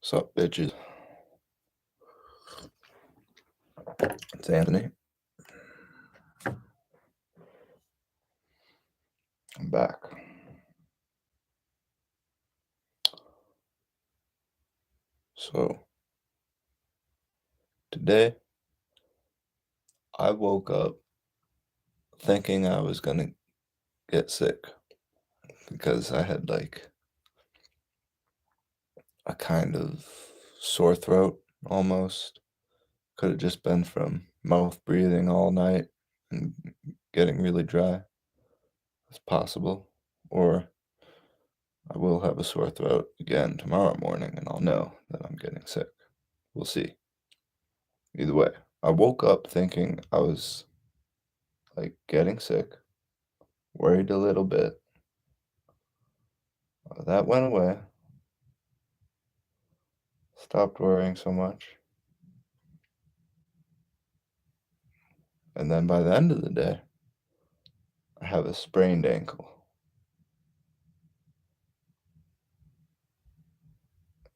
Sup, bitches? It's Anthony. I'm back. So, today I woke up thinking I was gonna get sick because I had like a kind of sore throat almost. Could have just been from mouth breathing all night and getting really dry. It's possible. Or I will have a sore throat again tomorrow morning and I'll know that I'm getting sick. We'll see. Either way, I woke up thinking I was like getting sick, worried a little bit. That went away. Stopped worrying so much. And then by the end of the day, I have a sprained ankle.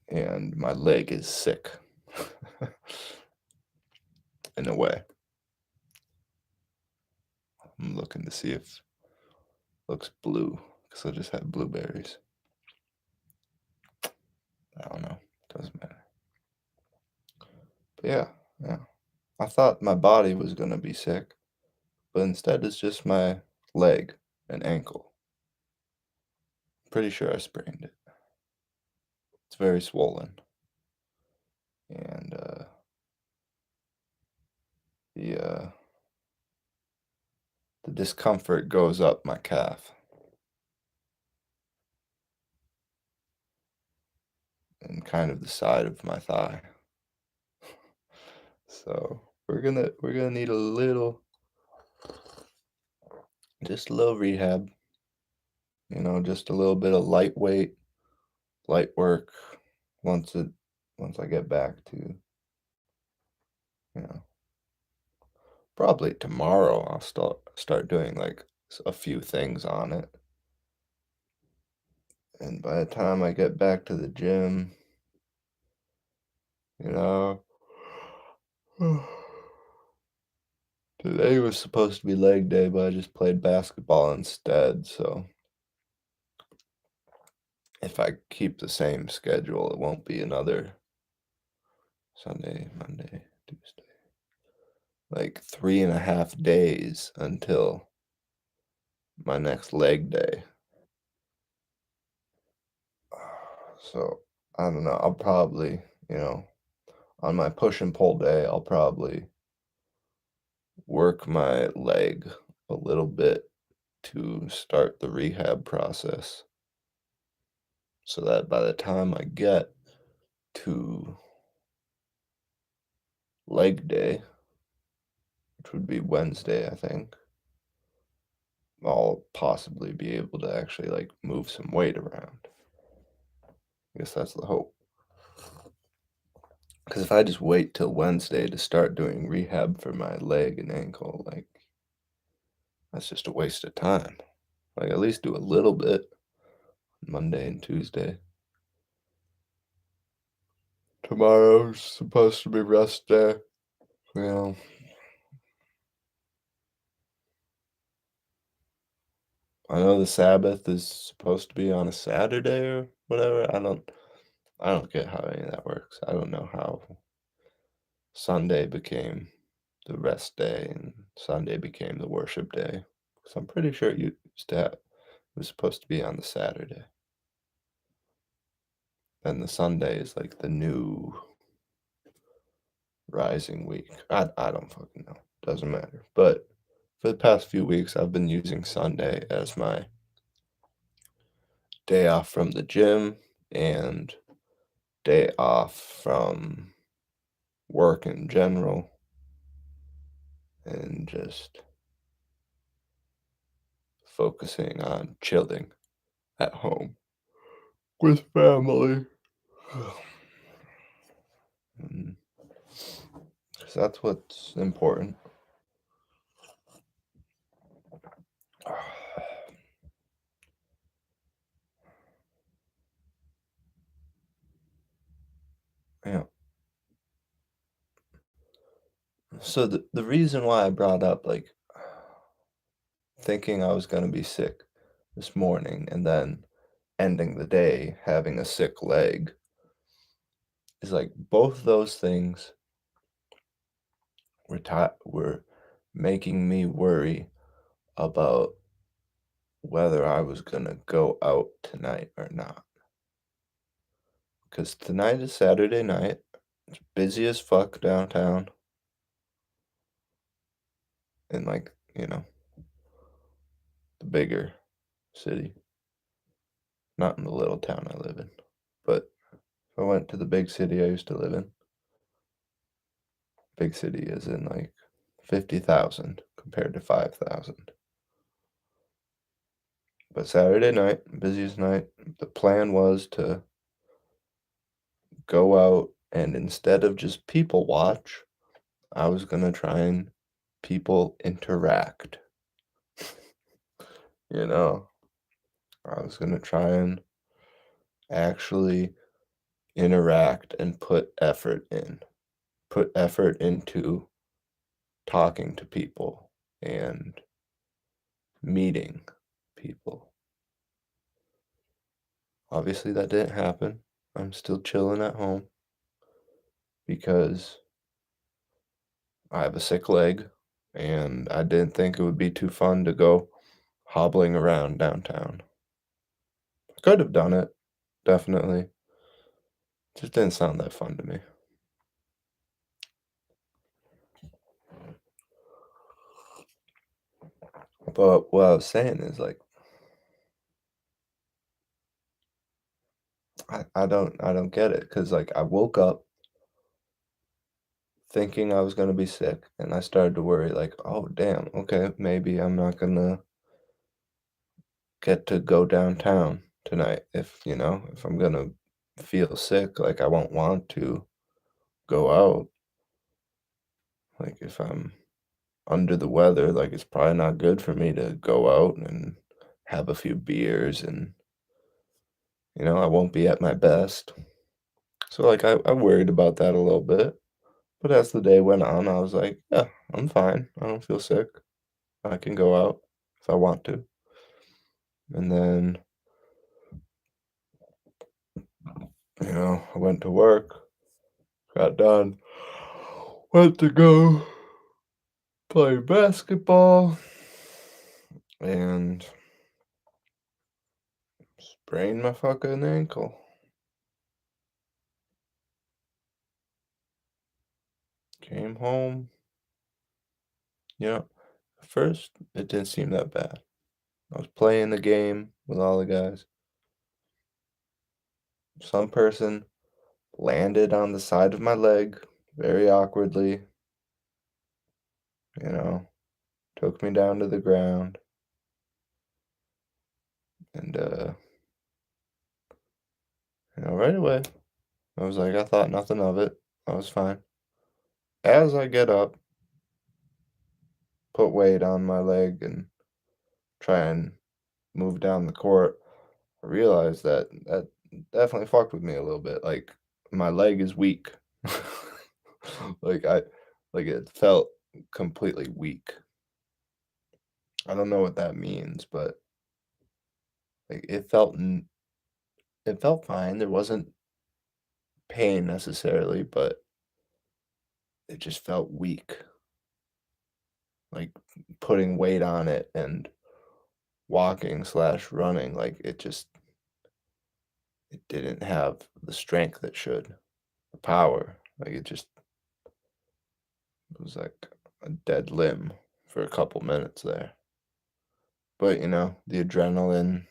And my leg is sick. In a way. I'm looking to see if it looks blue, because I just had blueberries. I don't know. Doesn't matter. But yeah. I thought my body was going to be sick, but instead it's just my leg and ankle. Pretty sure I sprained it. It's very swollen. And the discomfort goes up my calf and kind of the side of my thigh. So we're gonna need just a little rehab, just a little bit of light work once it once I get back to, you know, probably tomorrow I'll start doing like a few things on it. And by the time I get back to the gym, you know, today was supposed to be leg day, but I just played basketball instead, so if I keep the same schedule, it won't be another Sunday, Monday, Tuesday. Like 3.5 days until my next leg day. So I don't know. I'll probably, on my push and pull day, I'll probably work my leg a little bit to start the rehab process so that by the time I get to leg day, which would be Wednesday, I think, I'll possibly be able to actually like move some weight around. I guess that's the hope. Because if I just wait till Wednesday to start doing rehab for my leg and ankle, like, that's just a waste of time. Like, at least do a little bit Monday and Tuesday. Tomorrow's supposed to be rest day. Well, I know the Sabbath is supposed to be on a Saturday or whatever. I don't get how any of that works. I don't know how Sunday became the rest day and Sunday became the worship day. So I'm pretty sure it was supposed to be on the Saturday. And the Sunday is like the new rising week. I don't fucking know. Doesn't matter. But for the past few weeks, I've been using Sunday as my day off from the gym and day off from work in general and just focusing on chilling at home with family. Mm, 'cause that's what's important. So the reason why I brought up, like, thinking I was gonna be sick this morning and then ending the day having a sick leg is, like, both those things were making me worry about whether I was gonna go out tonight or not. Because tonight is Saturday night, it's busy as fuck downtown in, like, the bigger city, not in the little town I live in. But if I went to the big city I used to live in, big city is in, like, 50,000 compared to 5,000. But Saturday night, busiest night, the plan was to go out and instead of just people watch, I was gonna try and people interact. You know, I was gonna try and actually interact and put effort into talking to people and meeting people. Obviously, that didn't happen. I'm still chilling at home because I have a sick leg and I didn't think it would be too fun to go hobbling around downtown. I could have done it, definitely. Just didn't sound that fun to me. But what I was saying is like I don't get it because like I woke up thinking I was gonna be sick and I started to worry like, oh damn, okay, maybe I'm not gonna get to go downtown tonight if I'm gonna feel sick, like I won't want to go out. Like if I'm under the weather, like it's probably not good for me to go out and have a few beers and I won't be at my best. So like I worried about that a little bit. But as the day went on, I was like, yeah, I'm fine. I don't feel sick. I can go out if I want to. And then, I went to work, got done, went to go play basketball, and sprained my fucking ankle. Came home. At first, it didn't seem that bad. I was playing the game with all the guys. Some person landed on the side of my leg very awkwardly, you know, took me down to the ground, and, right away, I thought nothing of it. I was fine. As I get up, put weight on my leg, and try and move down the court, I realized that that definitely fucked with me a little bit. Like, my leg is weak. Like, it felt completely weak. I don't know what that means, but, like, it felt fine. There wasn't pain necessarily, but it just felt weak. Like, putting weight on it and walking/running, like, it didn't have the strength it should, the power. Like, it was like a dead limb for a couple minutes there. But, the adrenaline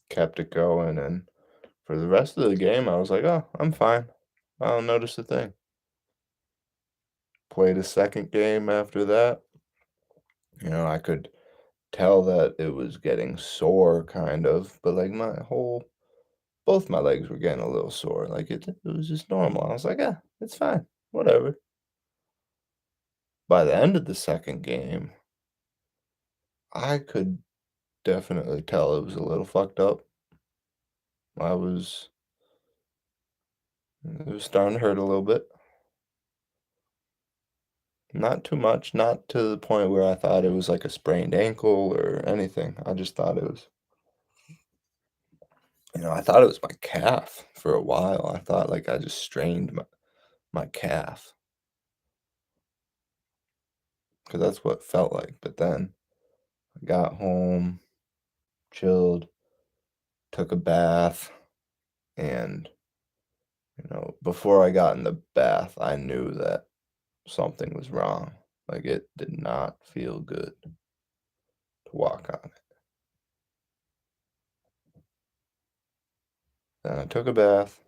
kept it going, and for the rest of the game, I was like, "Oh, I'm fine. I don't notice a thing." Played a second game after that. I could tell that it was getting sore kind of, but, like, both my legs were getting a little sore, like, it was just normal. I was like, "Yeah, it's fine. Whatever." By the end of the second game, I could definitely tell it was a little fucked up. I was It was starting to hurt a little bit. Not too much, not to the point where I thought it was like a sprained ankle or anything. I just thought it was, I thought it was my calf for a while. I thought like I just strained my calf because that's what it felt like. But then I got home, chilled, took a bath, and before I got in the bath, I knew that something was wrong. Like it did not feel good to walk on it. Then I took a bath.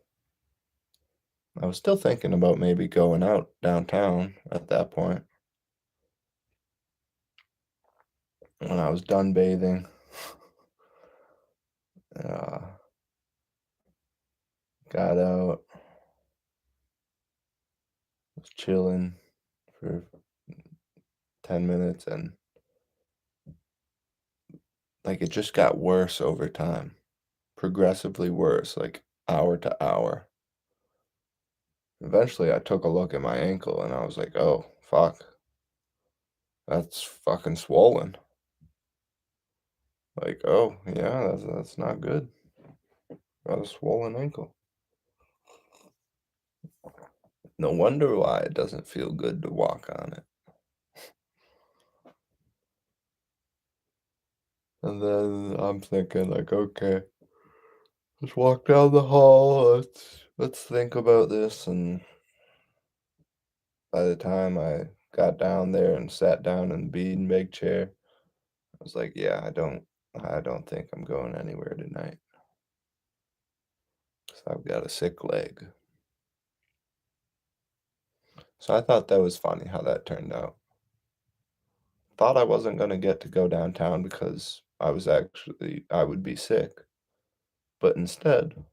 I was still thinking about maybe going out downtown at that point. When I was done bathing, uh, got out, was chilling for 10 minutes, and like it just got worse over time, progressively worse, like hour to hour. Eventually, I took a look at my ankle and I was like, oh, fuck, that's fucking swollen. Like, oh, yeah, that's not good. Got a swollen ankle. No wonder why it doesn't feel good to walk on it. And then I'm thinking like, okay, let's walk down the hall. Let's think about this. And by the time I got down there and sat down in the beanbag chair, I was like, yeah, I don't think I'm going anywhere tonight. 'Cause I've got a sick leg. So I thought that was funny how that turned out. Thought I wasn't gonna get to go downtown because I would be sick. But instead,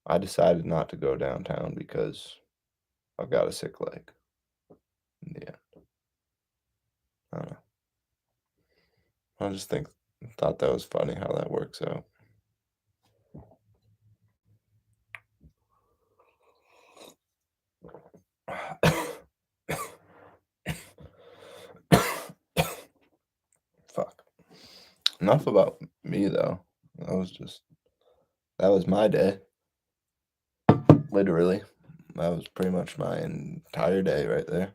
I decided not to go downtown because I've got a sick leg. Yeah, I don't know. I just thought that was funny how that works out. Fuck. Enough about me though. That was my day. Literally. That was pretty much my entire day right there.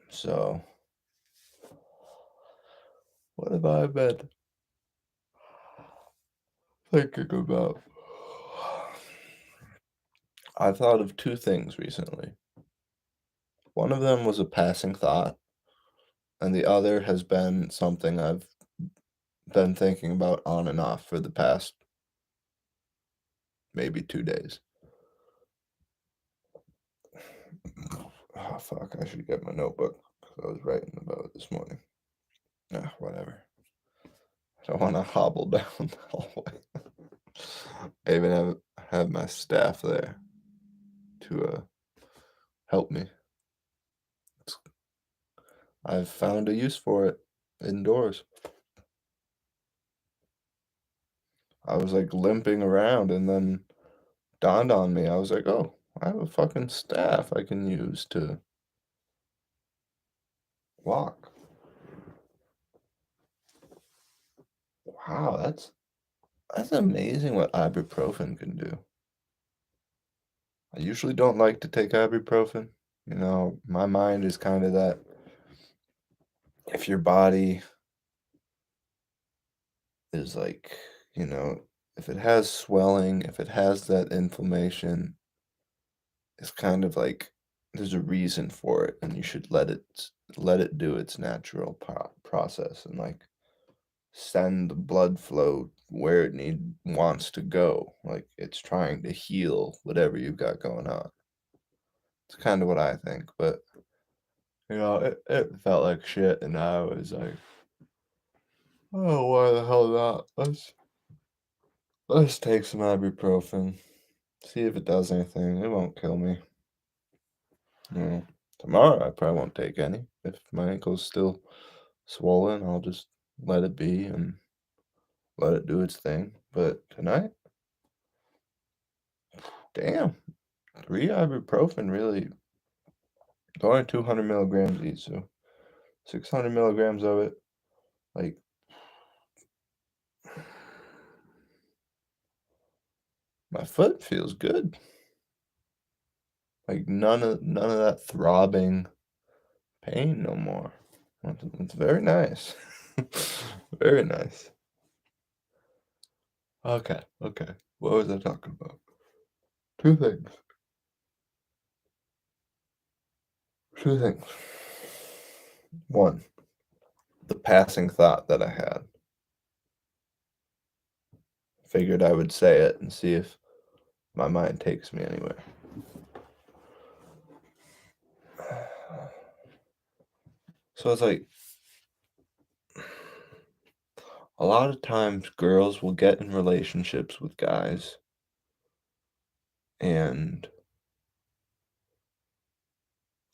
So, what have I been thinking about? I thought of two things recently. One of them was a passing thought, and the other has been something I've been thinking about on and off for the past maybe 2 days. Oh, fuck, I should get my notebook because I was writing about it this morning. Ah, whatever. I don't want to hobble down the hallway. I even have my staff there to help me. I've found a use for it indoors. I was like limping around and then dawned on me. I was like, oh, I have a fucking staff I can use to walk. Wow, that's amazing what ibuprofen can do. I usually don't like to take ibuprofen. My mind is kind of that if your body is like, you know, if it has swelling, if it has that inflammation, it's kind of like there's a reason for it and you should let it do its natural process and like send the blood flow where it wants to go. Like it's trying to heal whatever you've got going on. It's kind of what I think, but it felt like shit, and I was like, oh, why the hell not? Let's take some ibuprofen, see if it does anything. It won't kill me. Tomorrow I probably won't take any. If my ankle's still swollen, I'll just let it be and let it do its thing. But tonight, damn. 3 ibuprofen really they're only 200 milligrams each, so 600 milligrams of it, like, my foot feels good. Like, none of that throbbing pain no more. It's very nice. Very nice. Okay, okay. What was I talking about? 2 things. 2 things. 1, the passing thought that I had. Figured I would say it and see if my mind takes me anywhere. So it's like a lot of times girls will get in relationships with guys and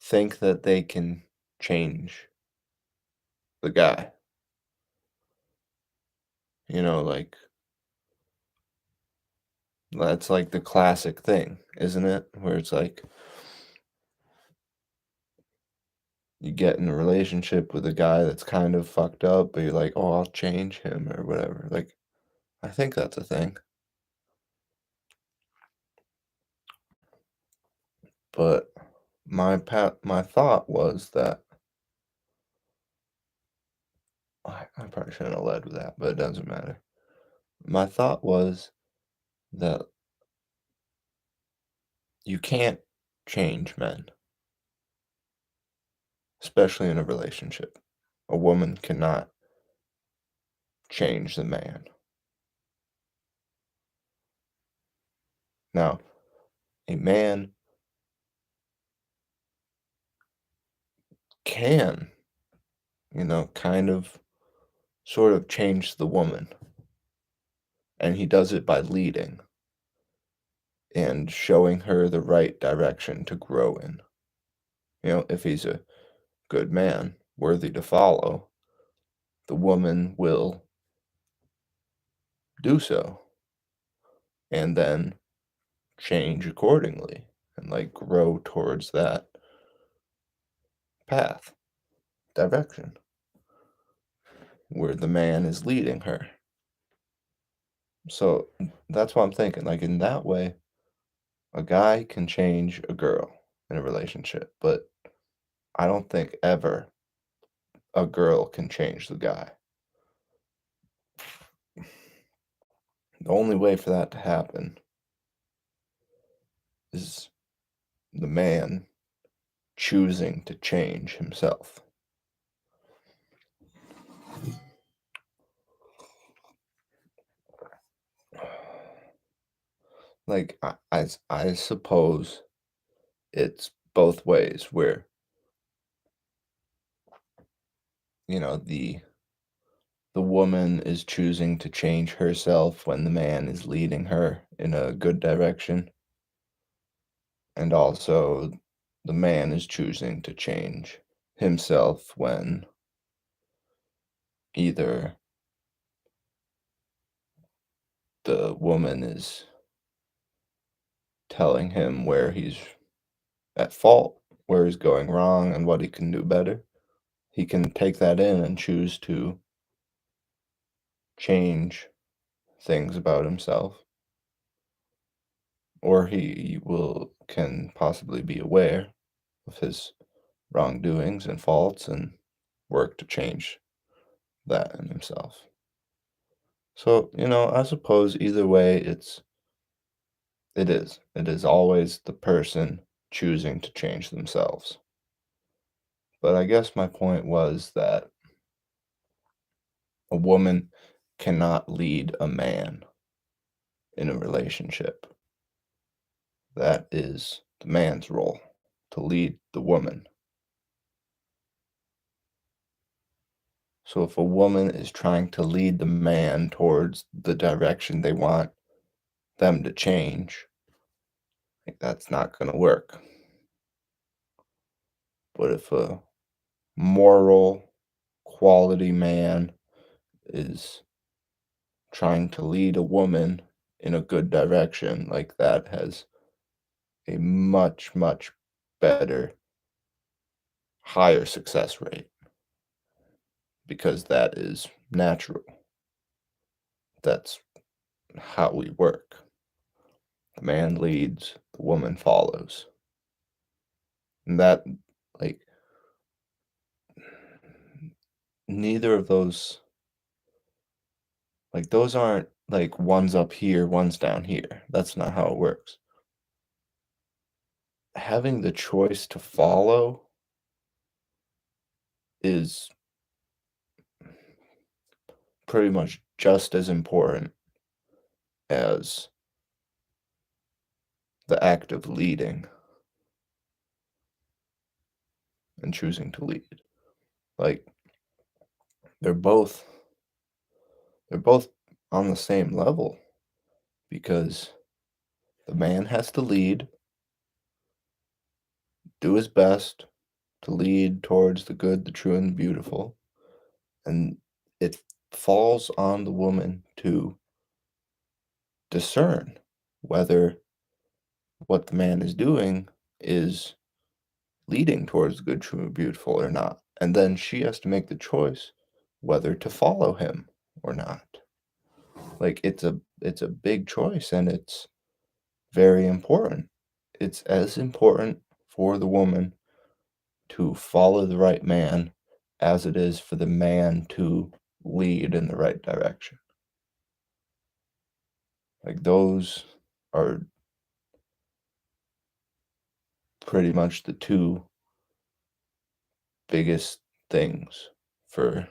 think that they can change the guy. Like that's like the classic thing, isn't it? Where it's like you get in a relationship with a guy that's kind of fucked up, but you're like, oh, I'll change him or whatever. Like, I think that's a thing. But my thought was that I probably shouldn't have led with that, but it doesn't matter. My thought was that you can't change men, especially in a relationship. A woman cannot change the man. Now, a man can, kind of sort of change the woman, and he does it by leading and showing her the right direction to grow in. If he's a good man, worthy to follow, the woman will do so and then change accordingly and like grow towards that path, direction where the man is leading her. So that's what I'm thinking. Like in that way, a guy can change a girl in a relationship, but I don't think ever a girl can change the guy. The only way for that to happen is the man choosing to change himself. Like I suppose it's both ways where, the woman is choosing to change herself when the man is leading her in a good direction, and also the man is choosing to change himself when either the woman is telling him where he's at fault, where he's going wrong, and what he can do better. He can take that in and choose to change things about himself, or he will can possibly be aware of his wrongdoings and faults and work to change that in himself. So, I suppose either way it is always the person choosing to change themselves. But I guess my point was that a woman cannot lead a man in a relationship. That is the man's role, to lead the woman. So if a woman is trying to lead the man towards the direction they want them to change, like, that's not going to work. But if a moral, quality man is trying to lead a woman in a good direction, like that has a much, much better, higher success rate because that is natural. That's how we work. The man leads, the woman follows. And that, like, neither of those, like, those aren't like one's up here, one's down here. That's not how it works. Having the choice to follow is pretty much just as important as the act of leading and choosing to lead. Like they're both they're both on the same level because the man has to lead, do his best to lead towards the good, the true, and the beautiful, and it falls on the woman to discern whether what the man is doing is leading towards the good, true, and beautiful or not. And then she has to make the choice whether to follow him or not. Like it's a big choice and it's very important. It's as important for the woman to follow the right man as it is for the man to lead in the right direction. Like those are pretty much the two biggest things for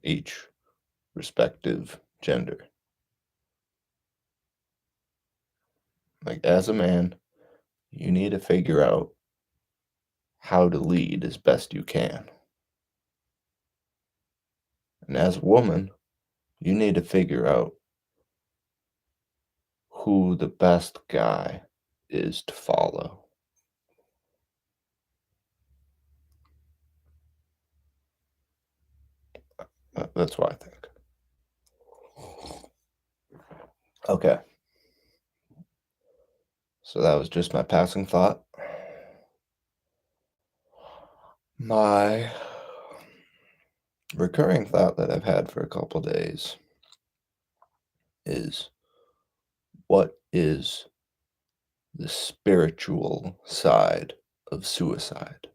each respective gender. Like as a man, you need to figure out how to lead as best you can. And as a woman, you need to figure out who the best guy is to follow. That's what I think. Okay. So that was just my passing thought. My recurring thought that I've had for a couple days is what is the spiritual side of suicide?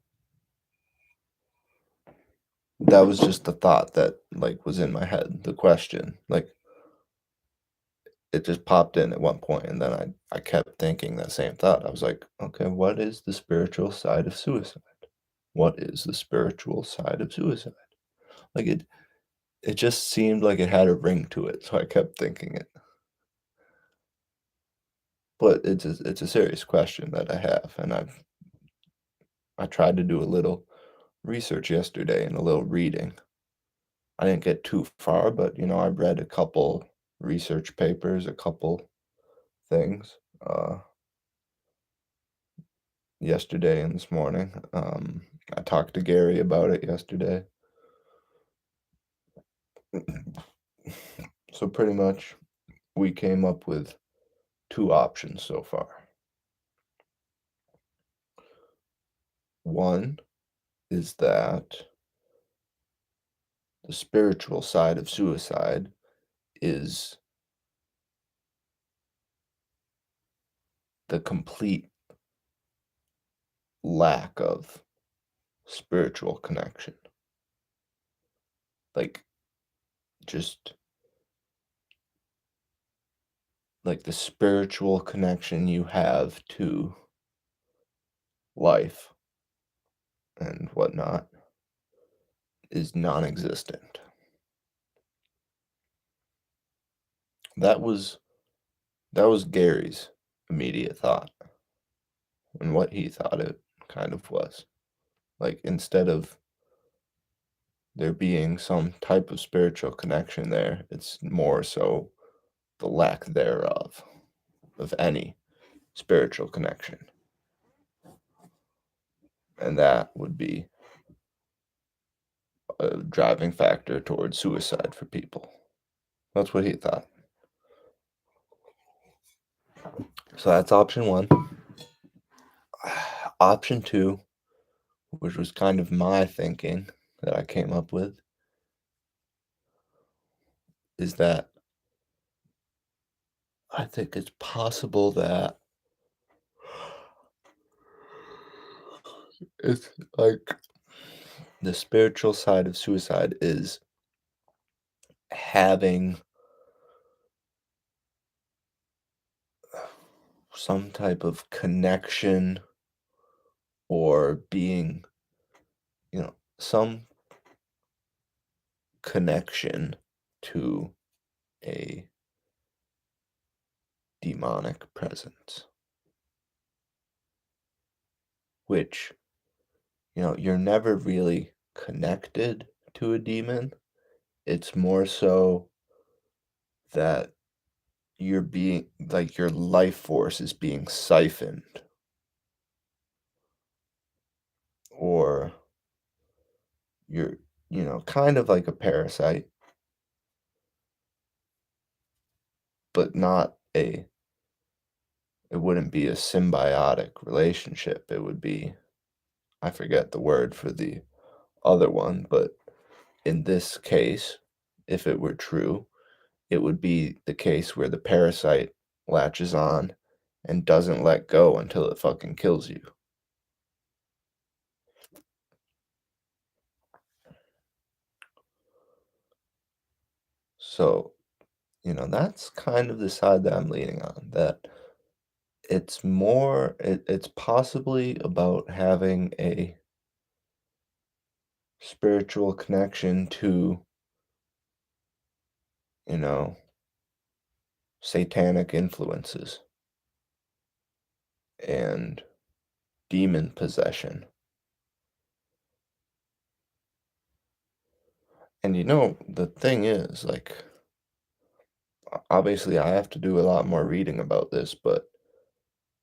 That was just the thought that like was in my head, the question. Like it just popped in at one point and then I kept thinking that same thought. I was like, okay, what is the spiritual side of suicide? What is the spiritual side of suicide? Like it just seemed like it had a ring to it, so I kept thinking it. But it's a serious question that I have, and I tried to do a little research yesterday and a little reading. I didn't get too far, but I read a couple research papers, a couple things yesterday and this morning. I talked to Gary about it yesterday. So pretty much we came up with two options so far. One is that the spiritual side of suicide is the complete lack of spiritual connection. Like, just like the spiritual connection you have to life and whatnot is non existent. That was Gary's immediate thought and what he thought it kind of was. Like instead of there being some type of spiritual connection there, it's more so the lack thereof of any spiritual connection. And that would be a driving factor towards suicide for people. That's what he thought. So that's option one. Option 2, which was kind of my thinking that I came up with, is that I think it's possible that it's like the spiritual side of suicide is having some type of connection or being, some connection to a demonic presence, which, you're never really connected to a demon. It's more so that you're being like your life force is being siphoned, or you're, kind of like a parasite, but not a, it wouldn't be a symbiotic relationship. It would be, I forget the word for the other one, but in this case, if it were true, it would be the case where the parasite latches on and doesn't let go until it fucking kills you. So, that's kind of the side that I'm leaning on, that it's possibly about having a spiritual connection to, you know, satanic influences and demon possession. And the thing is, like, obviously I have to do a lot more reading about this, but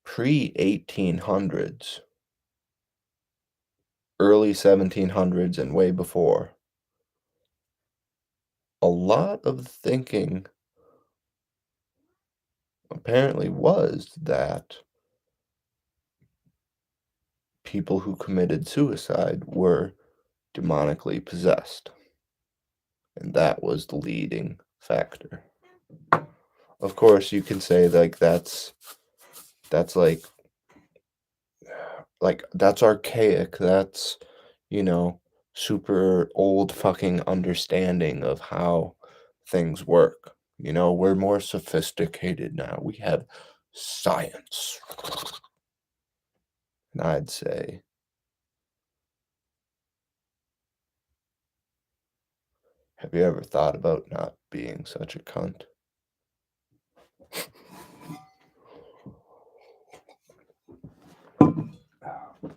pre 1800s, early 1700s, and way before, a lot of the thinking apparently was that people who committed suicide were demonically possessed, and that was the leading factor. Of course, you can say like that's that's archaic. That's, you know, super old fucking understanding of how things work. We're more sophisticated now. We have science. And I'd say, have you ever thought about not being such a cunt?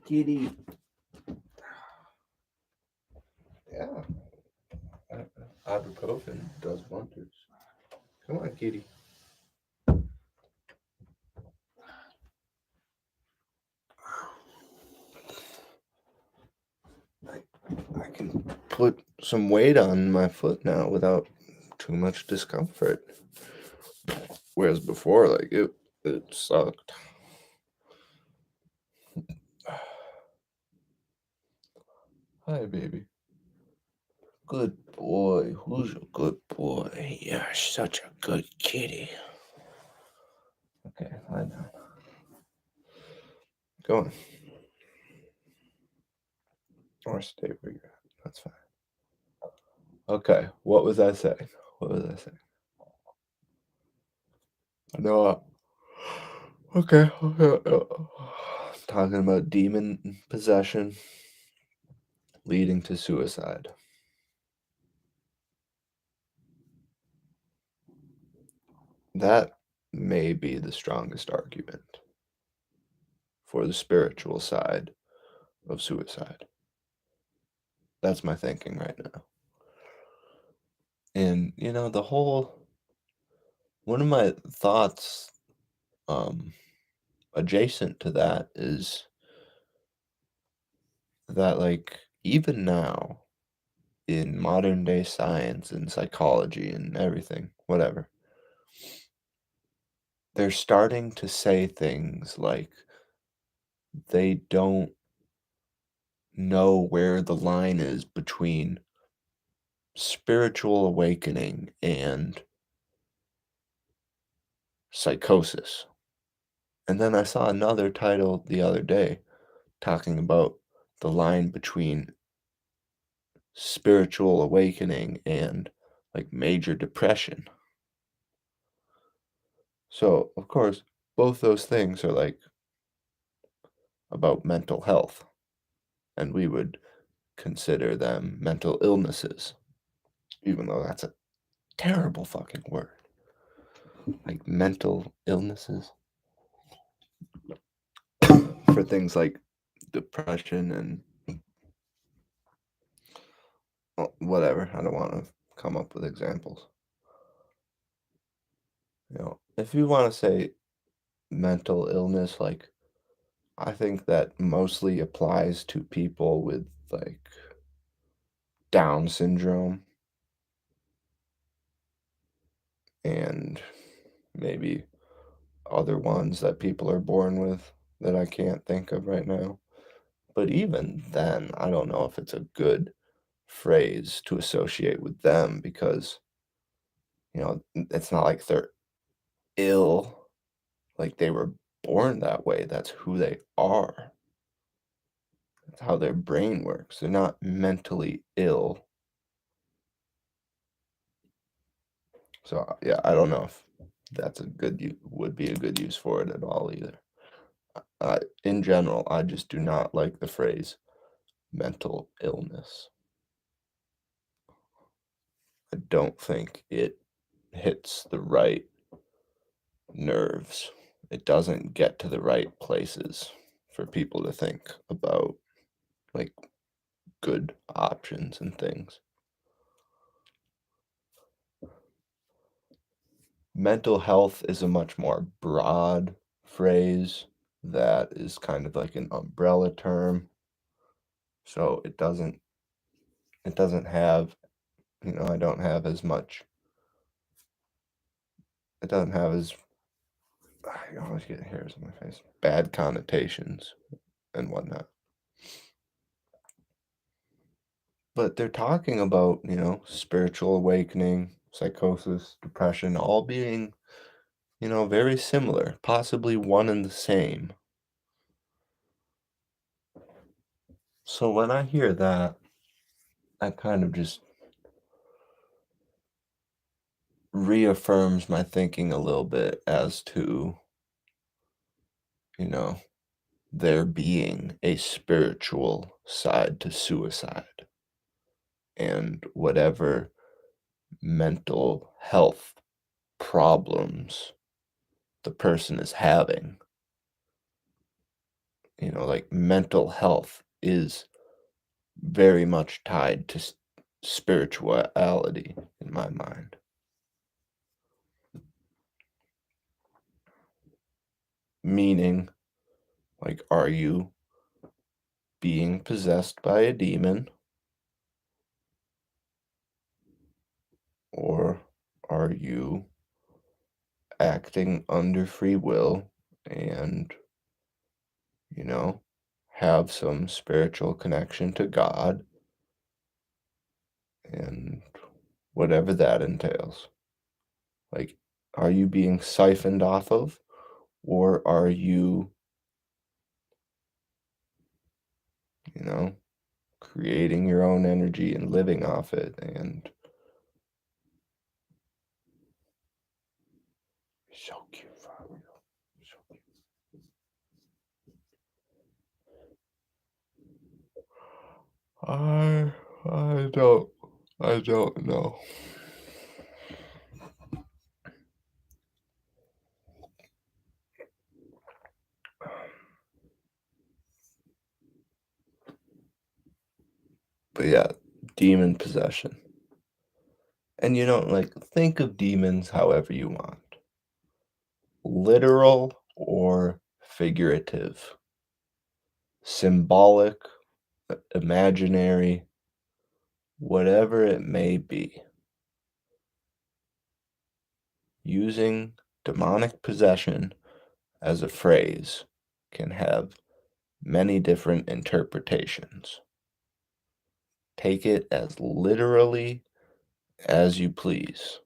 Kitty. Yeah. Ibuprofen does wonders. Come on, kitty. I can put some weight on my foot now without too much discomfort. Whereas before, like it sucked. Hi, baby. Good boy. Who's a good boy? You're such a good kitty. Okay, lie down. Go on. Or stay where you're at. That's fine. Okay, what was I saying? What was I saying? I know. Okay. Talking about demon possession leading to suicide. That may be the strongest argument for the spiritual side of suicide. That's my thinking right now. And one of my thoughts adjacent to that is that, like, even now in modern day science and psychology and everything, whatever, they're starting to say things like they don't know where the line is between spiritual awakening and psychosis. And then I saw another title the other day talking about the line between spiritual awakening and like major depression. So, of course, both those things are like about mental health, and we would consider them mental illnesses, even though that's a terrible fucking word. Like mental illnesses for things like depression and well, whatever. I don't want to come up with examples. If you want to say mental illness, like I think that mostly applies to people with like Down syndrome and maybe other ones that people are born with that I can't think of right now. But even then, I don't know if it's a good phrase to associate with them because, it's not like they're ill, like they were born that way. That's who they are. That's how their brain works. They're not mentally ill. So, yeah, I don't know if that's a would be a good use for it at all either. In general, I just do not like the phrase mental illness. I don't think it hits the right nerves. It doesn't get to the right places for people to think about like good options and things. Mental health is a much more broad phrase that is kind of like an umbrella term. So it doesn't have, I don't have as much it doesn't have as I always get hairs on my face. Bad connotations and whatnot. But they're talking about, spiritual awakening, psychosis, depression, all being, very similar, possibly one and the same. So when I hear that kind of just reaffirms my thinking a little bit as to, you know, there being a spiritual side to suicide and whatever mental health problems the person is having. Like mental health is very much tied to spirituality in my mind. Meaning, like, are you being possessed by a demon or are you acting under free will and, you know, have some spiritual connection to God and whatever that entails? Like, are you being siphoned off of, or are you, you know, creating your own energy and living off it and so cute, Fabio. So cute. I I don't I don't know. But yeah, demon possession. And like think of demons however you want. Literal or figurative. Symbolic, imaginary, whatever it may be. Using demonic possession as a phrase can have many different interpretations. Take it as literally as you please.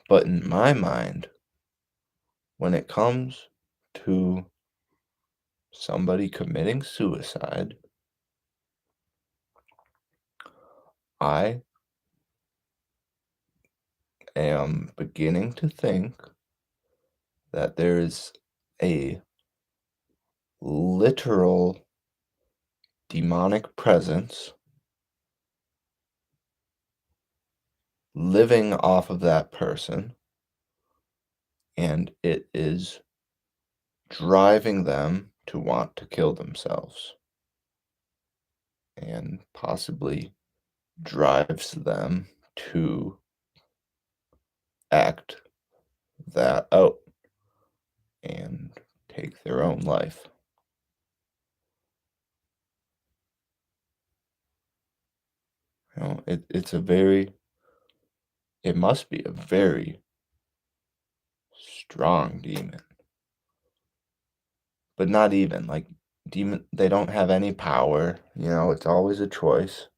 But in my mind, when it comes to somebody committing suicide, I am beginning to think that there is a literal demonic presence living off of that person, and it is driving them to want to kill themselves and possibly drives them to act that out and take their own life. It must be a very strong demon. But not even, like, they don't have any power, it's always a choice.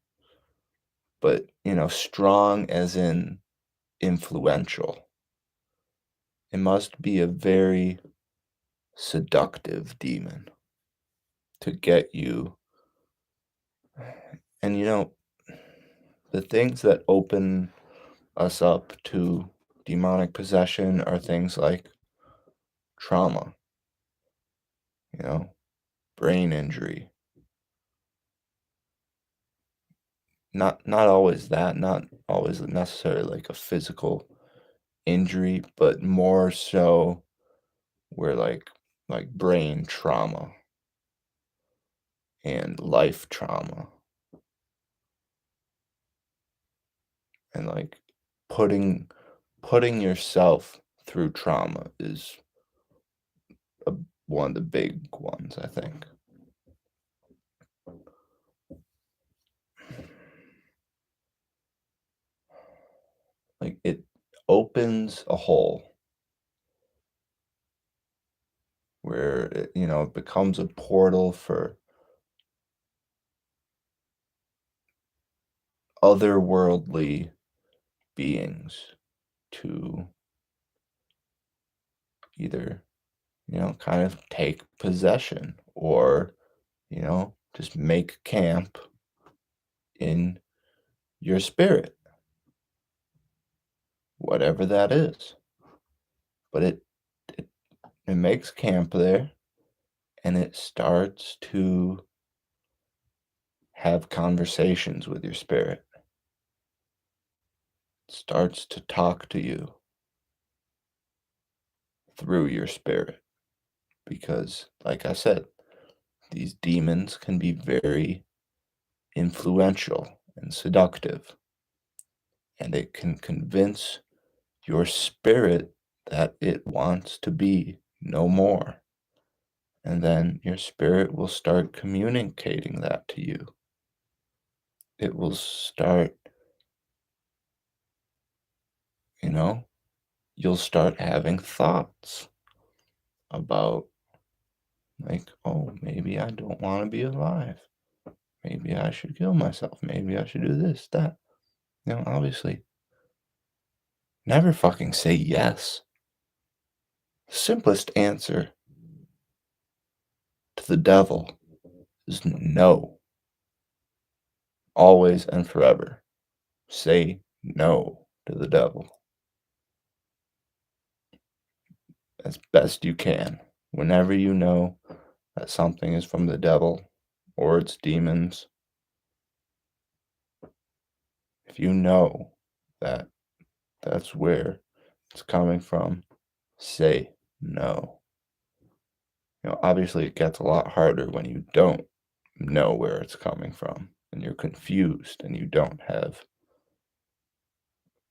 But, strong as in influential. It must be a very seductive demon to get you. And, the things that open us up to demonic possession are things like trauma, you know, brain injury. Not always that, not always necessarily like a physical injury, but more so where like brain trauma and life trauma and like putting putting yourself through trauma is a, one of the big ones, I think. Like it opens a hole where it becomes a portal for otherworldly beings to either, kind of take possession or, just make camp in your spirit, whatever that is. But it, it makes camp there and it starts to have conversations with your spirit. It starts to talk to you through your spirit. Because, like I said, these demons can be very influential and seductive, and it can convince your spirit that it wants to be no more. And then your spirit will start communicating that to you. It will start, you know, you'll start having thoughts about, like, oh, maybe I don't want to be alive. Maybe I should kill myself. Maybe I should do this, that. Obviously, never fucking say yes. Simplest answer to the devil is no. Always and forever. Say no to the devil as best you can. Whenever you know that something is from the devil or it's demons, if you know that that's where it's coming from, say no. Obviously, it gets a lot harder when you don't know where it's coming from and you're confused and you don't have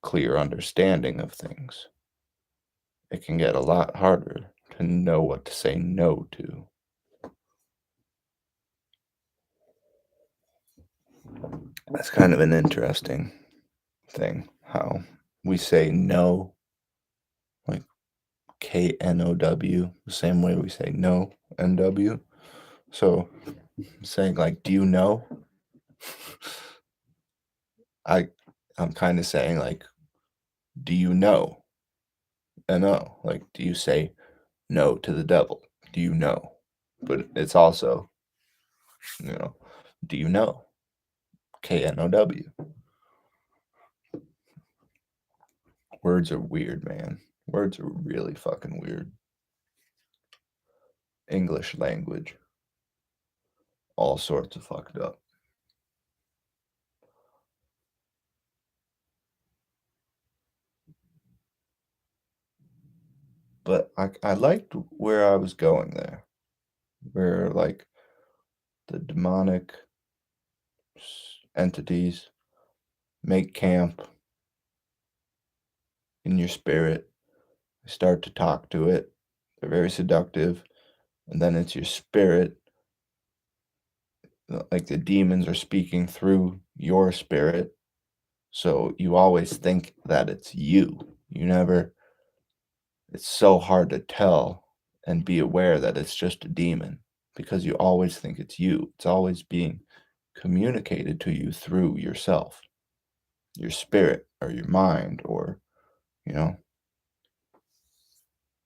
clear understanding of things. It can get a lot harder to know what to say no to. That's kind of an interesting thing, how we say no. Like, KNOW, the same way we say no, NW. So saying like, do you know? I'm kind of saying like, do you know? NO. Like, do you say no to the devil? Do you know? But it's also, you know, do you know? KNOW. Words are weird, man. Words are really fucking weird. English language. All sorts of fucked up. But I liked where I was going there. Where, like, the demonic entities make camp in your spirit. They start to talk to it. They're very seductive. And then it's your spirit. Like the demons are speaking through your spirit. So you always think that it's you. You never, it's so hard to tell and be aware that it's just a demon because you always think it's you. It's always being communicated to you through yourself, your spirit, or your mind, or, you know,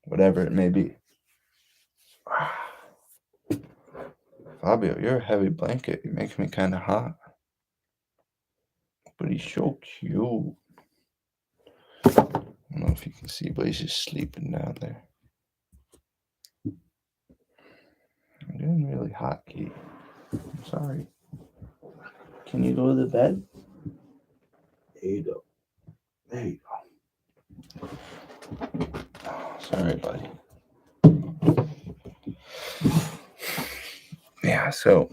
whatever it may be. Fabio, you're a heavy blanket. You make me kind of hot. But he's so cute. I don't know if you can see, but he's just sleeping down there. I'm getting really hot, Kate. I'm sorry. Can you go to the bed? There you go. There you go. Oh, sorry, buddy. Yeah, so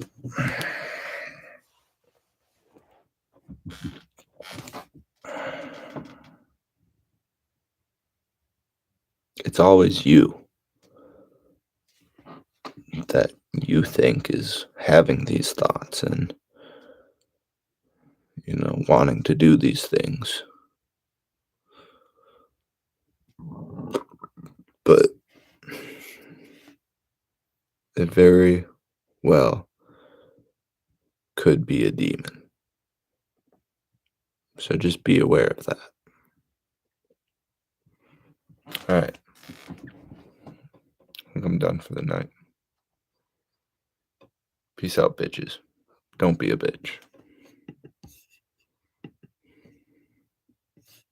it's always you that you think is having these thoughts and, you know, wanting to do these things. But it very well could be a demon. So just be aware of that. All right. I think I'm done for the night. Peace out, bitches. Don't be a bitch.